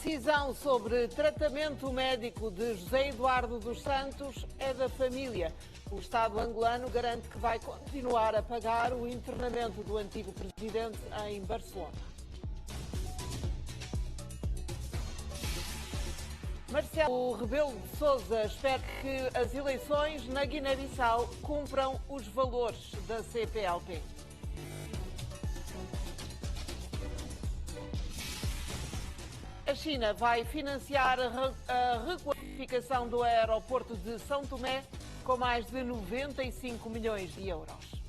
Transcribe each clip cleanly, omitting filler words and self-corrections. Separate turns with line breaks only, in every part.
Decisão sobre tratamento médico de José Eduardo dos Santos é da família. O Estado angolano garante que vai continuar a pagar o internamento do antigo presidente em Barcelona. Marcelo Rebelo de Sousa espera que as eleições na Guiné-Bissau cumpram os valores da CPLP. A China vai financiar a requalificação do aeroporto de São Tomé com mais de 95 milhões de euros.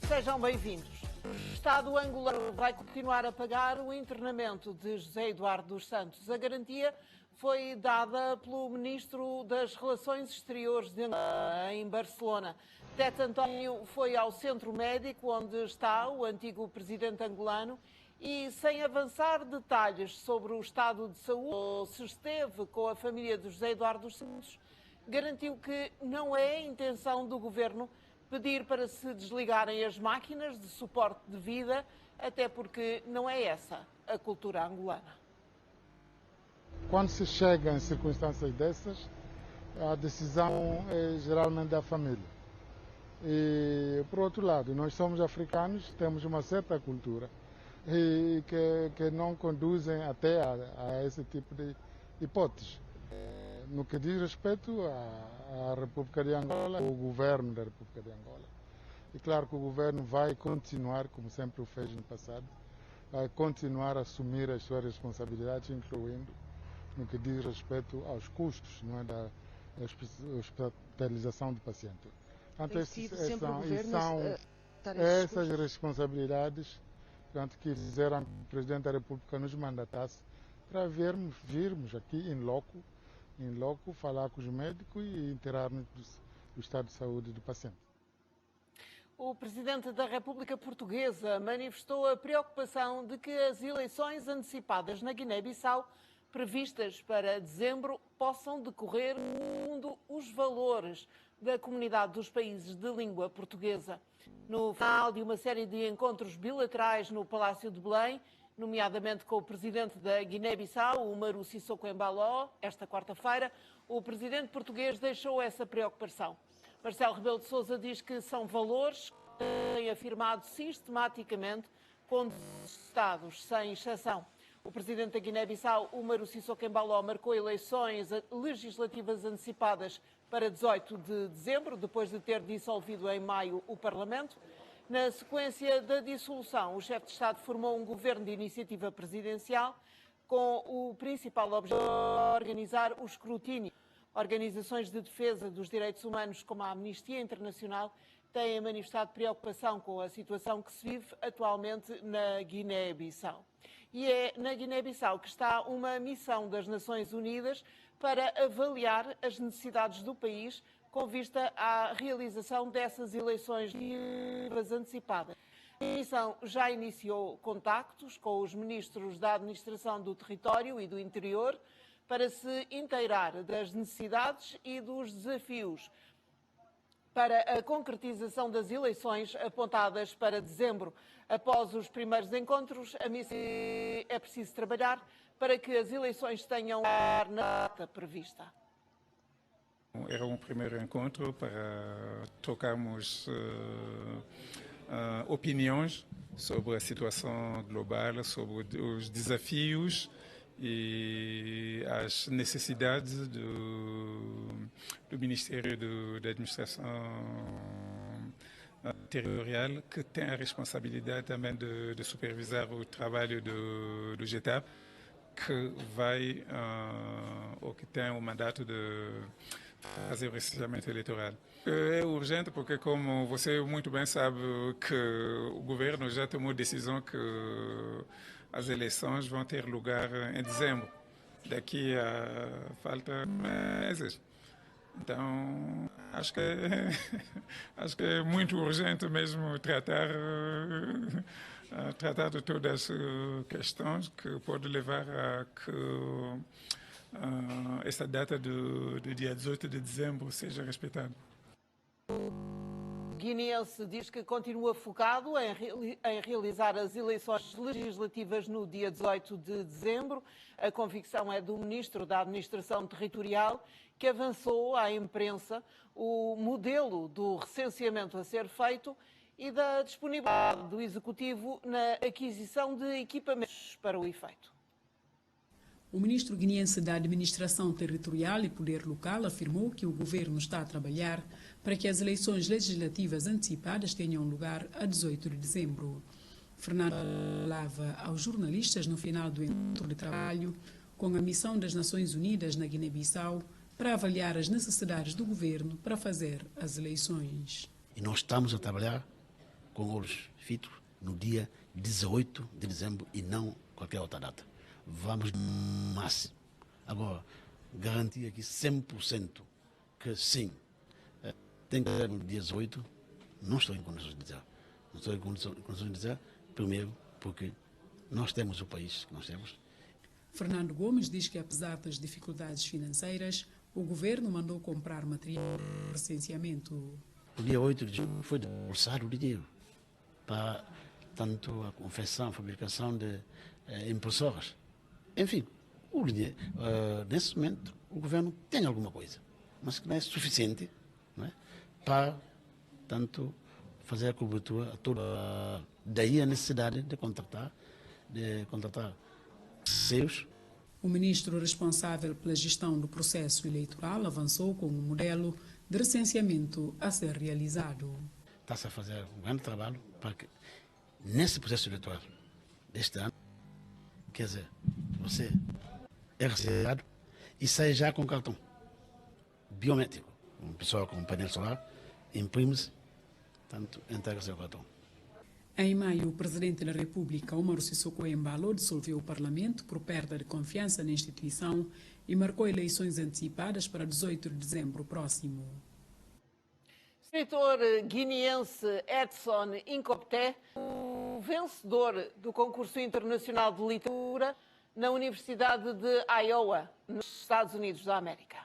Sejam bem-vindos. O Estado angolano vai continuar a pagar o internamento de José Eduardo dos Santos. A garantia foi dada pelo Ministro das Relações Exteriores de Angola, em Barcelona. Tete António foi ao centro médico onde está o antigo presidente angolano e, sem avançar detalhes sobre o estado de saúde ou se esteve com a família de José Eduardo dos Santos, garantiu que não é a intenção do governo pedir para se desligarem as máquinas de suporte de vida, até porque não é essa a cultura angolana.
Quando se chega em circunstâncias dessas, a decisão é geralmente da família. E, por outro lado, nós somos africanos, temos uma certa cultura e que não conduzem até a esse tipo de hipóteses. No que diz respeito à República de Angola, o governo da República de Angola. E claro que o governo vai continuar, como sempre o fez no passado, vai continuar a assumir as suas responsabilidades, incluindo no que diz respeito aos custos, não é, da hospitalização do paciente. Portanto, essas responsabilidades que fizeram o Presidente da República nos mandatasse para virmos aqui em loco, falar com os médicos e interar-nos do estado de saúde do paciente.
O Presidente da República Portuguesa manifestou a preocupação de que as eleições antecipadas na Guiné-Bissau, previstas para dezembro, possam decorrer segundo os valores da comunidade dos países de língua portuguesa. No final de uma série de encontros bilaterais no Palácio de Belém, nomeadamente com o presidente da Guiné-Bissau, Umaru Sissoko Embaló, esta quarta-feira, o presidente português deixou essa preocupação. Marcelo Rebelo de Sousa diz que são valores que têm afirmado sistematicamente com os Estados, sem exceção. O presidente da Guiné-Bissau, Umaru Sissoko Embaló, marcou eleições legislativas antecipadas para 18 de dezembro, depois de ter dissolvido em maio o Parlamento. Na sequência da dissolução, o chefe de Estado formou um governo de iniciativa presidencial com o principal objetivo de organizar o escrutínio. Organizações de defesa dos direitos humanos, como a Amnistia Internacional, têm manifestado preocupação com a situação que se vive atualmente na Guiné-Bissau. E é na Guiné-Bissau que está uma missão das Nações Unidas para avaliar as necessidades do país com vista à realização dessas eleições antecipadas. A missão já iniciou contactos com os ministros da Administração do Território e do Interior para se inteirar das necessidades e dos desafios para a concretização das eleições apontadas para dezembro. Após os primeiros encontros, a missão é preciso trabalhar para que as eleições tenham a data prevista.
Era um primeiro encontro para trocarmos opiniões sobre a situação global, sobre os desafios e as necessidades do Ministério da Administração Territorial, que tem a responsabilidade também de supervisar o trabalho do GETAP, que vai, ou que tem o mandato de fazer o recenseamento eleitoral. É urgente porque, como você muito bem sabe, que o governo já tomou decisão que as eleições vão ter lugar em dezembro. Daqui a falta meses. Então, acho que é muito urgente mesmo tratar tratar de todas as questões que podem levar a que essa data do dia 18 de dezembro seja respeitada.
O guineense diz que continua focado em realizar as eleições legislativas no dia 18 de dezembro. A convicção é do Ministro da Administração Territorial, que avançou à imprensa o modelo do recenseamento a ser feito e da disponibilidade do Executivo na aquisição de equipamentos para o efeito.
O ministro guineense da Administração Territorial e Poder Local afirmou que o governo está a trabalhar para que as eleições legislativas antecipadas tenham lugar a 18 de dezembro. Fernando falava aos jornalistas no final do encontro de trabalho com a missão das Nações Unidas na Guiné-Bissau para avaliar as necessidades do governo para fazer as eleições.
E nós estamos a trabalhar com olhos fitos no dia 18 de dezembro e não qualquer outra data. Vamos no máximo. Agora, garantir aqui 100% que sim, tem que ser no dia 18, não estou em condições de dizer. Não estou em condições de dizer, primeiro, porque nós temos o país que nós temos.
Fernando Gomes diz que, apesar das dificuldades financeiras, o governo mandou comprar material de recenseamento.
No dia 8 de julho foi desembolsado o dinheiro para tanto a confecção, a fabricação de impressoras. Enfim, o dinheiro, nesse momento, o governo tem alguma coisa, mas que não é suficiente, não é, para, tanto, fazer a cobertura a toda. Daí a necessidade de contratar seus.
O ministro responsável pela gestão do processo eleitoral avançou com um modelo de recenseamento a ser realizado.
Está-se a fazer um grande trabalho para que, nesse processo eleitoral deste ano, quer dizer, você é recenseado e sai já com cartão biométrico. Uma pessoa com um painel solar imprime-se, tanto entrega seu cartão.
Em maio, o presidente da República, Umaru Sissoko Embalo, dissolveu o Parlamento por perda de confiança na instituição e marcou eleições antecipadas para 18 de dezembro próximo.
O escritor guineense Edson Incopté, o vencedor do concurso internacional de literatura na Universidade de Iowa, nos Estados Unidos da América.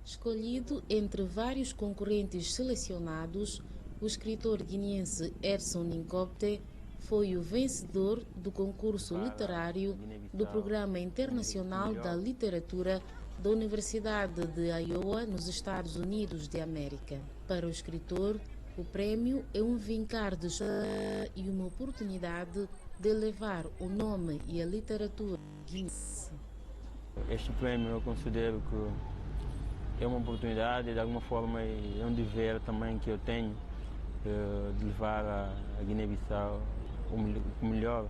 Escolhido entre vários concorrentes selecionados, o escritor guineense Edson Incopté foi o vencedor do concurso literário do Programa Internacional da Literatura da Universidade de Iowa, nos Estados Unidos de América. Para o escritor, o prémio é um vincar de esperança e uma oportunidade de elevar o nome e a literatura guineense.
Este prémio eu considero que é uma oportunidade, de alguma forma é um dever também que eu tenho de levar a Guiné-Bissau o melhor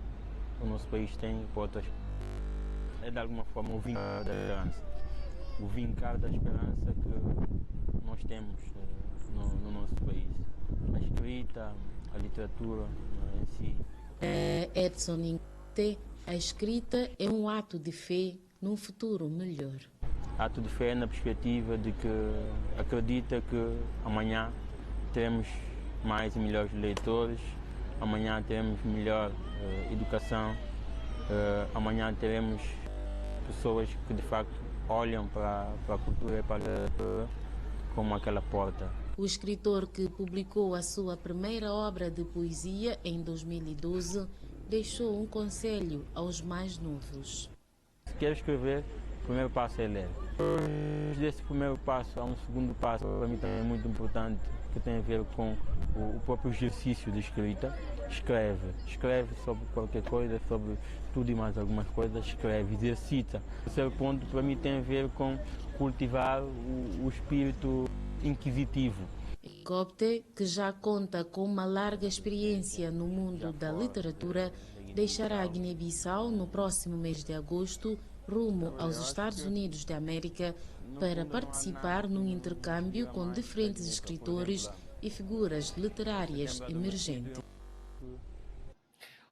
que o nosso país tem para outras. É de alguma forma o vincar da esperança. O vincar da esperança que nós temos no nosso país. A escrita, a literatura em si.
Edson Incopté, a escrita é um ato de fé num futuro melhor.
Ato de fé na perspectiva de que acredita que amanhã teremos mais e melhores leitores, amanhã teremos melhor educação, amanhã teremos pessoas que de facto olham para a cultura e para a literatura como aquela porta.
O escritor, que publicou a sua primeira obra de poesia em 2012, deixou um conselho aos mais novos.
Se quer escrever, o primeiro passo é ler. Depois desse primeiro passo, há um segundo passo, para mim também é muito importante, que tem a ver com o próprio exercício de escrita. Escreve sobre qualquer coisa, sobre tudo e mais algumas coisas, escreve, exercita. O terceiro ponto, para mim, tem a ver com cultivar o espírito inquisitivo.
Incopté, que já conta com uma larga experiência no mundo da literatura, deixará a Guiné-Bissau no próximo mês de agosto, rumo aos Estados Unidos da América, para participar num intercâmbio com diferentes escritores e figuras literárias emergentes.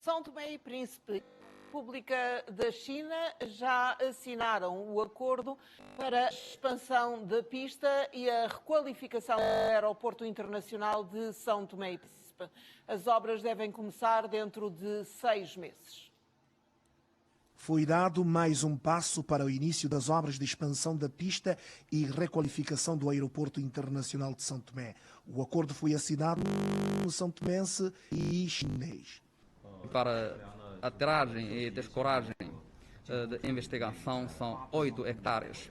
São Tomé e Príncipe e a República da China já assinaram o acordo para a expansão da pista e a requalificação do Aeroporto Internacional de São Tomé e Príncipe. Príncipe. As obras devem começar dentro de 6 meses.
Foi dado mais um passo para o início das obras de expansão da pista e requalificação do Aeroporto Internacional de São Tomé. O acordo foi assinado no são tomense e chinês.
Para a aterragem e descoragem de investigação são 8 hectares.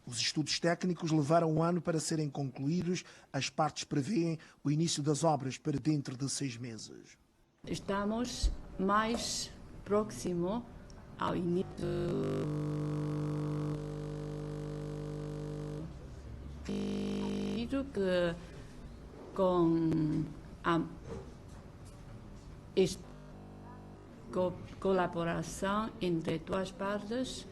Os estudos técnicos levaram um ano para serem concluídos. As partes prevêem o início das obras para dentro de 6 meses.
Estamos mais próximo ao início que com a colaboração entre duas partes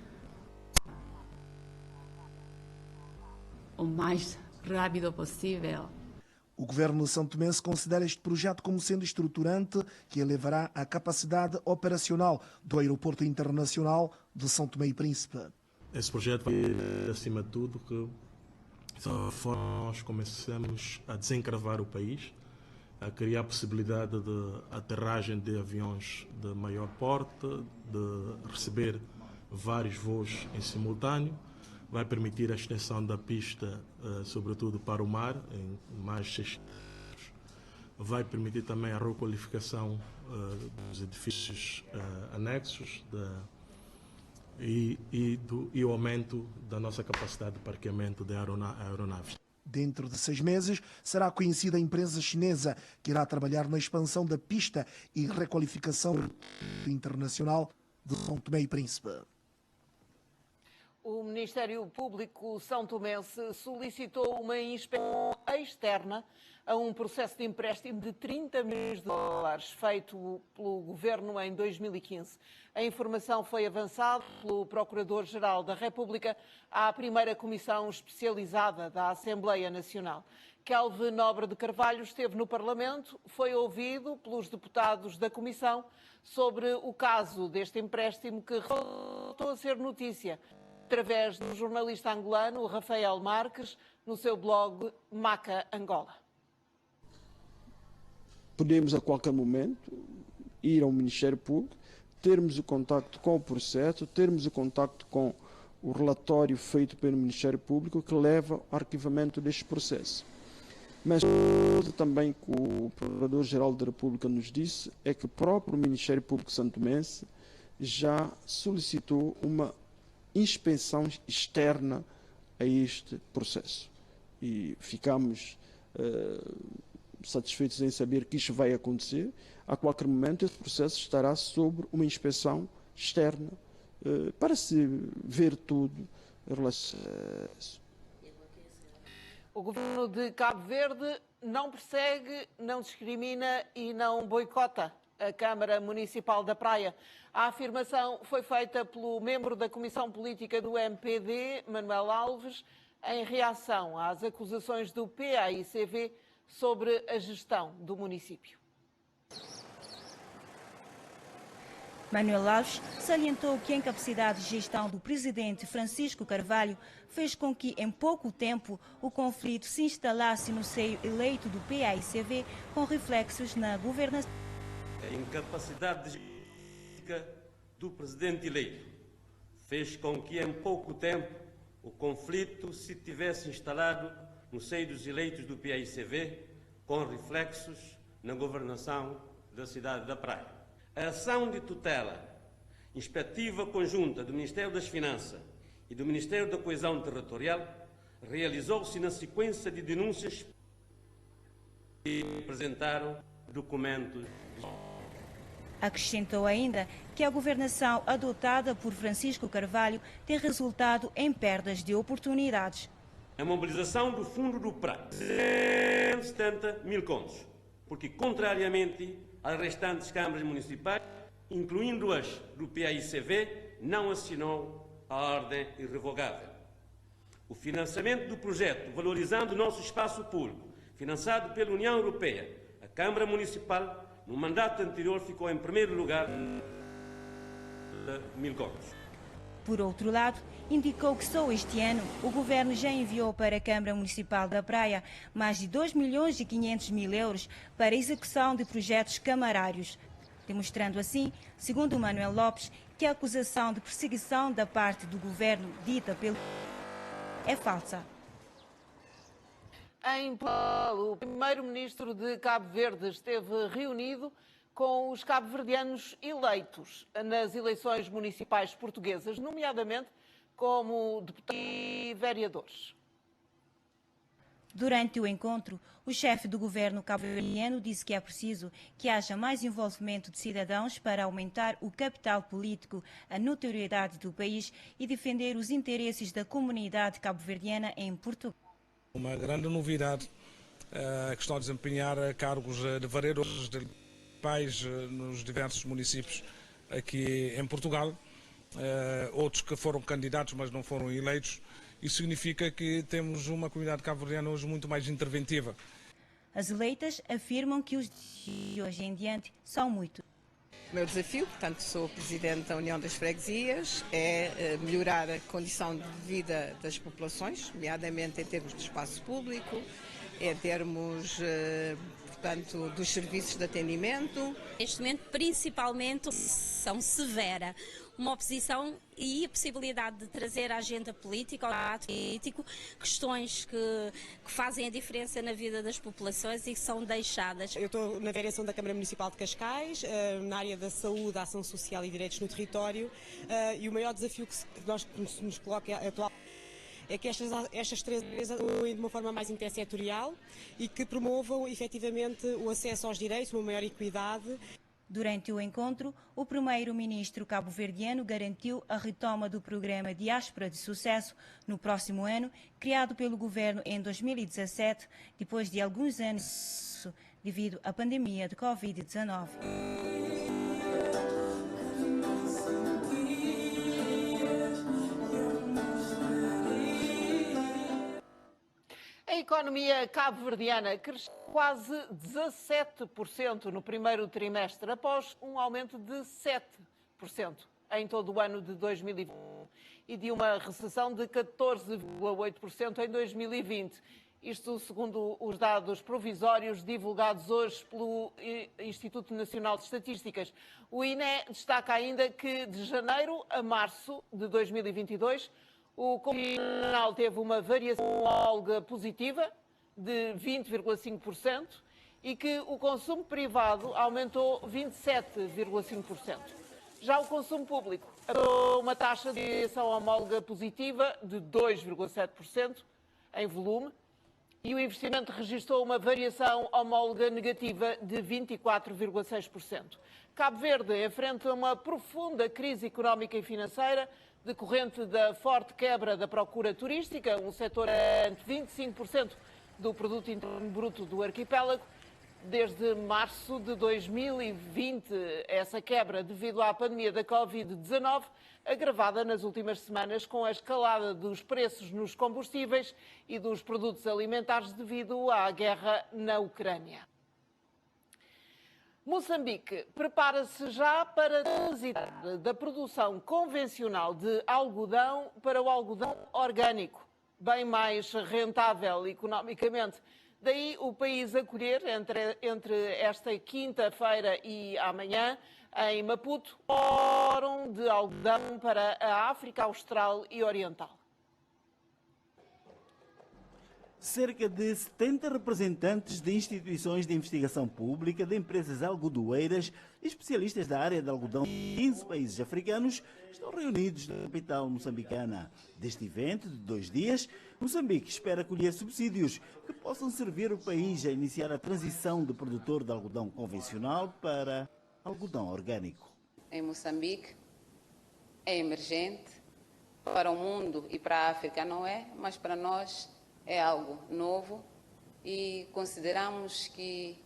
o mais rápido possível.
O governo santomense considera este projeto como sendo estruturante, que elevará a capacidade operacional do Aeroporto Internacional de São Tomé e Príncipe.
Esse projeto vai, acima de tudo, que nós começamos a desencravar o país, a criar possibilidade de aterragem de aviões de maior porte, de receber vários voos em simultâneo. Vai permitir a extensão da pista, sobretudo para o mar, em mais 6 km. Vai permitir também a requalificação dos edifícios anexos e o aumento da nossa capacidade de parqueamento de aeronaves.
Dentro de 6 meses, será conhecida a empresa chinesa que irá trabalhar na expansão da pista e requalificação internacional de São Tomé e Príncipe.
O Ministério Público São Tomense solicitou uma inspeção externa a um processo de empréstimo de 30 milhões de dólares feito pelo Governo em 2015. A informação foi avançada pelo Procurador-Geral da República à primeira comissão especializada da Assembleia Nacional. Kelvin Nobre de Carvalho esteve no Parlamento, foi ouvido pelos deputados da comissão sobre o caso deste empréstimo que voltou a ser notícia através do jornalista angolano Rafael Marques, no seu blog Maca Angola.
Podemos a qualquer momento ir ao Ministério Público, termos o contacto com o processo, termos o contacto com o relatório feito pelo Ministério Público que leva ao arquivamento deste processo. Mas também que o Procurador-Geral da República nos disse é que o próprio Ministério Público santomense já solicitou uma inspeção externa a este processo. E ficamos satisfeitos em saber que isto vai acontecer. A qualquer momento, este processo estará sob uma inspeção externa para se ver tudo em relação a isso.
O governo de Cabo Verde não persegue, não discrimina e não boicota a Câmara Municipal da Praia. A afirmação foi feita pelo membro da Comissão Política do MPD, Manuel Alves, em reação às acusações do PAICV sobre a gestão do município.
Manuel Alves salientou que a incapacidade de gestão do presidente Francisco Carvalho fez com que, em pouco tempo, o conflito se instalasse no seio eleito do PAICV, com reflexos na governação.
A incapacidade do presidente eleito fez com que, em pouco tempo, o conflito se tivesse instalado no seio dos eleitos do PAICV, com reflexos na governação da cidade da Praia. A ação de tutela inspectiva conjunta do Ministério das Finanças e do Ministério da Coesão Territorial realizou-se na sequência de denúncias que apresentaram documentos.
Acrescentou ainda que a governação adotada por Francisco Carvalho tem resultado em perdas de oportunidades.
A mobilização do Fundo do Praia, 170 mil contos, porque, contrariamente às restantes câmaras municipais, incluindo as do PAICV, não assinou a ordem irrevogável. O financiamento do projeto Valorizando o Nosso Espaço Público, financiado pela União Europeia, a Câmara Municipal, no mandato anterior, ficou em primeiro lugar, 1.000 contos.
Por outro lado, indicou que só este ano o governo já enviou para a Câmara Municipal da Praia mais de 2.500.000 euros para a execução de projetos camarários, demonstrando assim, segundo Manuel Lopes, que a acusação de perseguição da parte do governo dita pelo é falsa.
Em Portugal, o primeiro-ministro de Cabo Verde esteve reunido com os cabo-verdianos eleitos nas eleições municipais portuguesas, nomeadamente como deputados e vereadores.
Durante o encontro, o chefe do governo cabo-verdiano disse que é preciso que haja mais envolvimento de cidadãos para aumentar o capital político, a notoriedade do país e defender os interesses da comunidade cabo-verdiana em Portugal.
Uma grande novidade que estão a desempenhar cargos de vereadores de pais nos diversos municípios aqui em Portugal, outros que foram candidatos mas não foram eleitos. Isso significa que temos uma comunidade cabo-verdiana hoje muito mais interventiva.
As eleitas afirmam que os de hoje em diante são muito.
O meu desafio, portanto, sou Presidente da União das Freguesias, é melhorar a condição de vida das populações, nomeadamente em termos de espaço público, em termos, portanto, dos serviços de atendimento.
Neste momento, principalmente, são severa. Uma oposição e a possibilidade de trazer à agenda política, ao debate político, questões que fazem a diferença na vida das populações e que são deixadas.
Eu estou na vereação da Câmara Municipal de Cascais, na área da saúde, ação social e direitos no território, e o maior desafio que nós nos coloca atualmente é que estas três atuem de uma forma mais intersetorial e que promovam efetivamente o acesso aos direitos, uma maior equidade.
Durante o encontro, o primeiro-ministro cabo-verdiano garantiu a retoma do programa Diáspora de Sucesso no próximo ano, criado pelo governo em 2017, depois de alguns anos devido à pandemia de Covid-19.
A economia cabo-verdiana cresceu quase 17% no primeiro trimestre, após um aumento de 7% em todo o ano de 2020 e de uma recessão de 14,8% em 2020. Isto segundo os dados provisórios divulgados hoje pelo Instituto Nacional de Estatísticas. O INE destaca ainda que de janeiro a março de 2022, o consumo teve uma variação homóloga positiva de 20,5% e que o consumo privado aumentou 27,5%. Já o consumo público apresentou uma taxa de variação homóloga positiva de 2,7% em volume e o investimento registrou uma variação homóloga negativa de 24,6%. Cabo Verde enfrenta uma profunda crise económica e financeira decorrente da forte quebra da procura turística, um setor de 25% do produto interno bruto do arquipélago. Desde março de 2020, essa quebra devido à pandemia da Covid-19, agravada nas últimas semanas com a escalada dos preços nos combustíveis e dos produtos alimentares devido à guerra na Ucrânia. Moçambique prepara-se já para transitar da produção convencional de algodão para o algodão orgânico, bem mais rentável economicamente. Daí o país acolher, entre esta quinta-feira e amanhã, em Maputo, fórum de algodão para a África Austral e Oriental.
Cerca de 70 representantes de instituições de investigação pública, de empresas algodoeiras e especialistas da área de algodão de 15 países africanos estão reunidos na capital moçambicana. Deste evento de 2 dias, Moçambique espera colher subsídios que possam servir o país a iniciar a transição do produtor de algodão convencional para algodão orgânico.
Em Moçambique é emergente, para o mundo e para a África não é, mas para nós é algo novo e consideramos que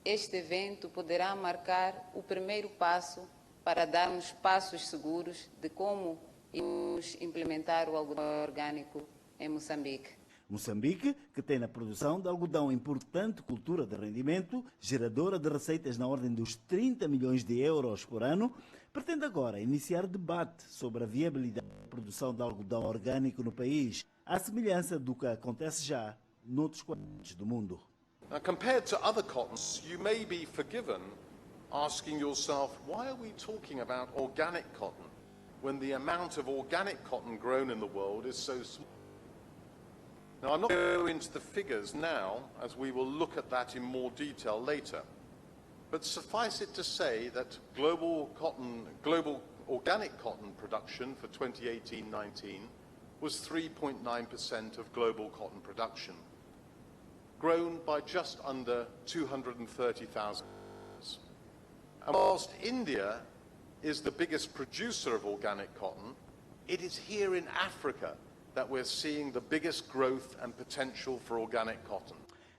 este evento poderá marcar o primeiro passo para darmos passos seguros de como irmos implementar o algodão orgânico em Moçambique.
Moçambique, que tem na produção de algodão importante cultura de rendimento, geradora de receitas na ordem dos 30 milhões de euros por ano, pretende agora iniciar debate sobre a viabilidade da produção de algodão orgânico no país, à semelhança do que acontece já noutros continentes do mundo.
Now, compared to other cottons, you may be forgiven asking yourself, why are we talking about organic cotton when the amount of organic cotton grown in the world is so small? Now, I'm not going to go into the figures now, as we will look at that in more detail later. But suffice it to say that global organic cotton production for 2018-19 was 3.9% of global cotton production, grown by just under 230,000. And whilst India is the biggest producer of organic cotton, it is here in Africa that we're seeing the biggest growth and potential for organic cotton.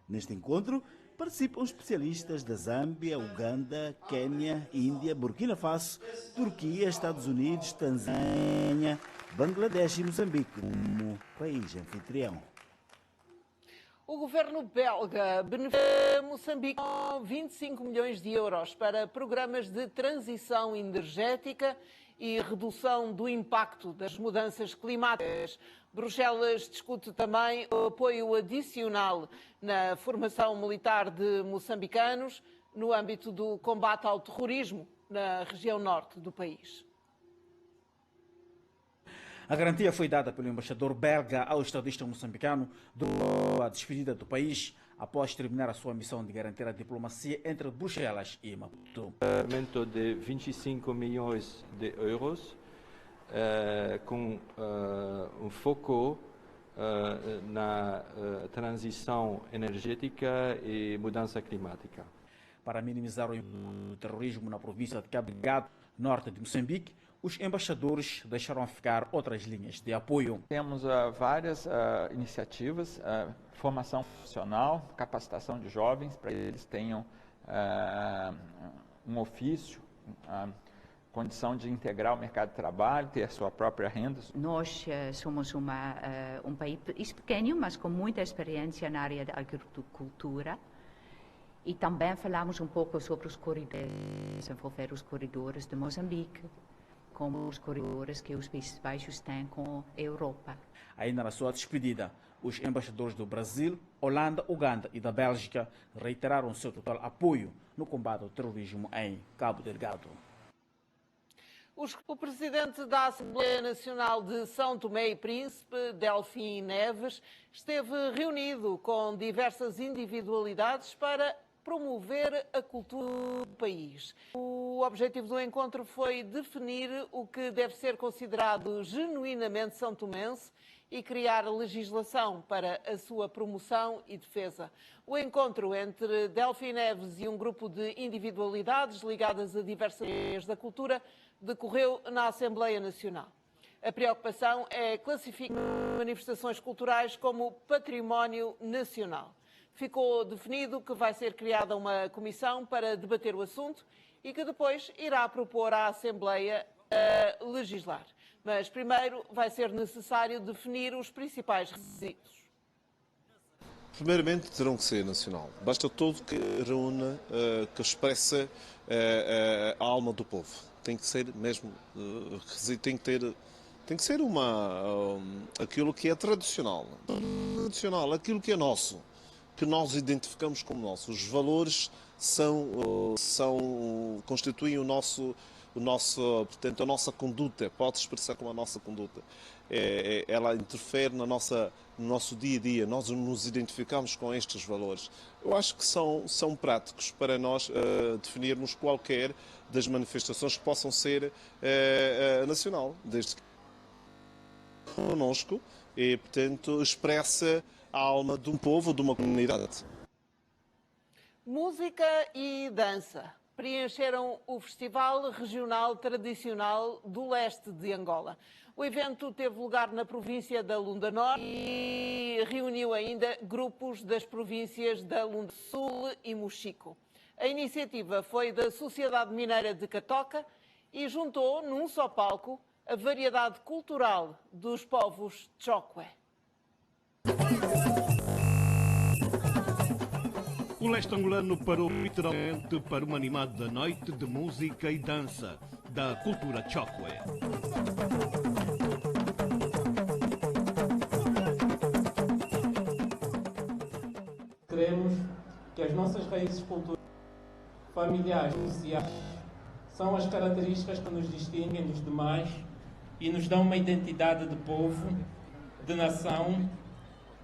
Neste encontro, participam especialistas da Zâmbia, Uganda, Quênia, Índia, Burkina Faso, Turquia, Estados Unidos, Tanzânia, Bangladesh e Moçambique, como país anfitrião.
O governo belga beneficia Moçambique com 25 milhões de euros para programas de transição energética e redução do impacto das mudanças climáticas. Bruxelas discute também o apoio adicional na formação militar de moçambicanos no âmbito do combate ao terrorismo na região norte do país.
A garantia foi dada pelo embaixador belga ao estadista moçambicano durante a despedida do país após terminar a sua missão de garantir a diplomacia entre Bruxelas e Maputo.
Aumento de 25 milhões de euros com foco na transição energética e mudança climática.
Para minimizar o terrorismo na província de Cabo Delgado, norte de Moçambique, os embaixadores deixaram ficar outras linhas de apoio.
Temos várias iniciativas, formação profissional, capacitação de jovens, para que eles tenham um ofício, condição de integrar o mercado de trabalho, ter a sua própria renda.
Nós somos um país pequeno, mas com muita experiência na área da agricultura. E também falamos um pouco sobre os corredores, envolver os corredores de Moçambique, como os corredores que os Países Baixos têm com a Europa.
Ainda na sua despedida, os embaixadores do Brasil, Holanda, Uganda e da Bélgica reiteraram seu total apoio no combate ao terrorismo em Cabo Delgado.
O presidente da Assembleia Nacional de São Tomé e Príncipe, Delfim Neves, esteve reunido com diversas individualidades para promover a cultura do país. O objetivo do encontro foi definir o que deve ser considerado genuinamente são-tomense e criar legislação para a sua promoção e defesa. O encontro entre Delfim Neves e um grupo de individualidades ligadas a diversas áreas da cultura decorreu na Assembleia Nacional. A preocupação é classificar manifestações culturais como património nacional. Ficou definido que vai ser criada uma comissão para debater o assunto e que depois irá propor à Assembleia a legislar. Mas primeiro vai ser necessário definir os principais requisitos.
Primeiramente terão que ser nacional. Basta todo que reúna, que expressa a alma do povo. Tem que ser mesmo, tem que ser aquilo que é tradicional, aquilo que é nosso, que nós identificamos como nosso. Os valores constituem portanto, a nossa conduta, pode expressar como a nossa conduta. Ela interfere no nosso dia a dia, nós nos identificamos com estes valores. Eu acho que são práticos para nós definirmos qualquer das manifestações que possam ser nacional, desde que conosco e, portanto, expressa a alma de um povo, de uma comunidade.
Música e dança preencheram o Festival Regional Tradicional do Leste de Angola. O evento teve lugar na província da Lunda Norte e reuniu ainda grupos das províncias da Lunda Sul e Mochico. A iniciativa foi da Sociedade Mineira de Catoca e juntou num só palco a variedade cultural dos povos Chokwe.
O leste angolano parou literalmente para uma animada noite de música e dança da cultura Chokwe.
Queremos que as nossas raízes culturais, familiares e sociais são as características que nos distinguem dos demais e nos dão uma identidade de povo, de nação,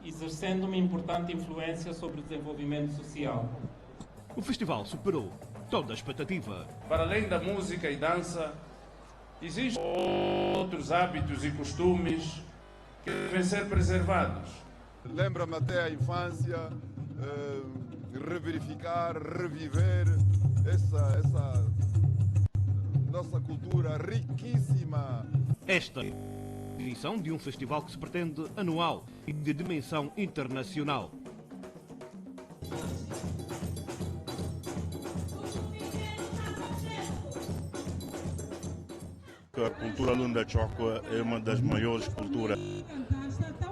exercendo uma importante influência sobre o desenvolvimento social.
O festival superou toda a expectativa.
Para além da música e dança, existem outros hábitos e costumes que devem ser preservados.
Lembra-me até a infância, reverificar, reviver essa nossa cultura riquíssima.
Esta edição de um festival que se pretende anual e de dimensão internacional.
A cultura Lunda Chokwe é uma das maiores culturas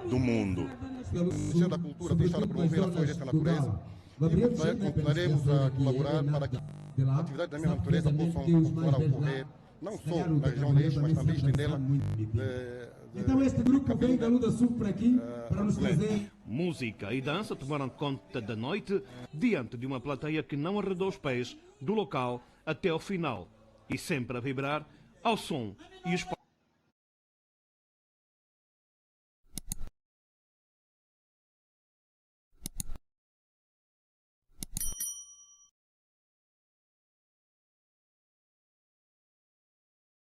do mundo.
O Ministério da Cultura tem estado a promover ações desta natureza e continuaremos a colaborar para que atividades da mesma natureza possam continuar a ocorrer, não só na região leste, mas também estendê-la.
Então este grupo vem da Lunda Sul para aqui para nos trazer.
Música e dança tomaram conta da noite diante de uma plateia que não arredou os pés do local até ao final e sempre a vibrar ao som e os